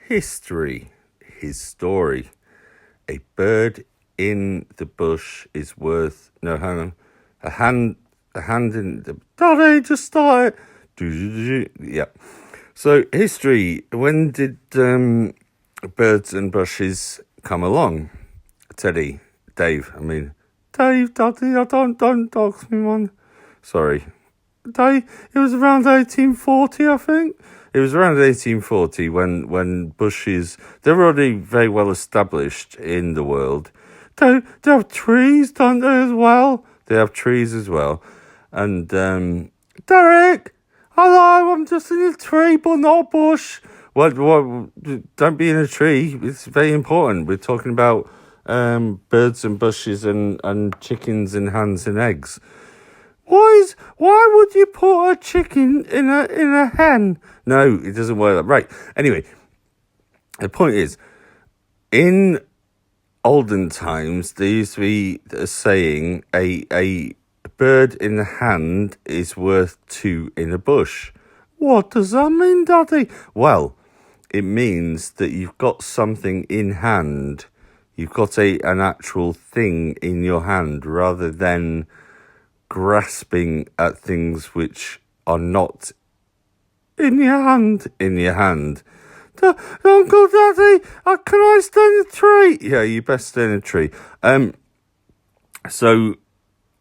History, his story. A bird in the bush is worth hang on. A hand in the Daddy, just start it. Yeah. So history, when did birds and bushes come along? Dave, Daddy, I don't dox me, man. Sorry. Dave, it was around 1840, I think. It was around 1840 when bushes, they're already very well established in the world. They have trees, don't they, as well? They have trees as well. And, Derek, hello, I'm just in a tree, but not a bush. What, don't be in a tree. It's very important. We're talking about birds and bushes and chickens and hens and eggs. Why would you put a chicken in a hen? No, it doesn't work that right. Anyway, the point is, in olden times, there used to be a saying, a bird in the hand is worth two in a bush. What does that mean, Daddy? Well, it means that you've got something in hand. You've got an actual thing in your hand rather than grasping at things which are not in your hand. Uncle Daddy, can I stay in a tree? Yeah, you best stay in a tree. So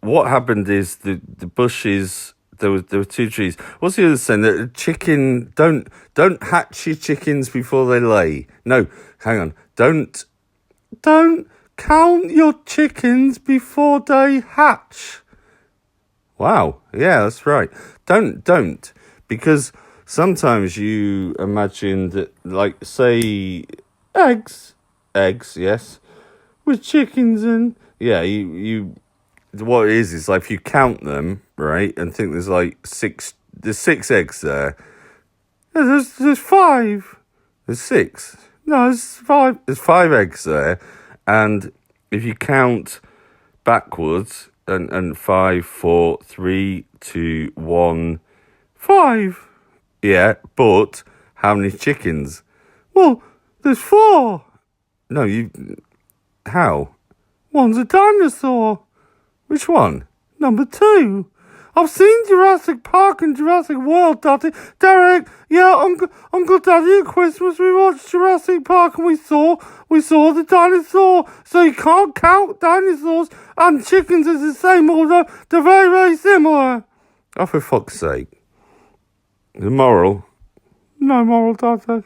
what happened is the bushes, there were two trees. What's the other saying? That a chicken, don't hatch your chickens before they lay. No, hang on. Don't count your chickens before they hatch. Wow, yeah, that's right. Don't, because sometimes you imagine that, like, say, eggs, yes, with chickens in. Yeah, you. What it is like if you count them, right, and think there's like there's six eggs there. Yeah, there's five. There's six. No, there's five. There's five eggs there, and if you count backwards. And 5, 4, 3, 2, 1, 5. Yeah, but how many chickens? Well, there's 4. No, how? One's a dinosaur. Which one? Number 2. I've seen Jurassic Park and Jurassic World, Daddy. Derek, yeah, Uncle Daddy, at Christmas we watched Jurassic Park and we saw the dinosaur. So you can't count dinosaurs and chickens as the same, although they're very, very similar. Oh, for fuck's sake. The moral? No moral, Daddy.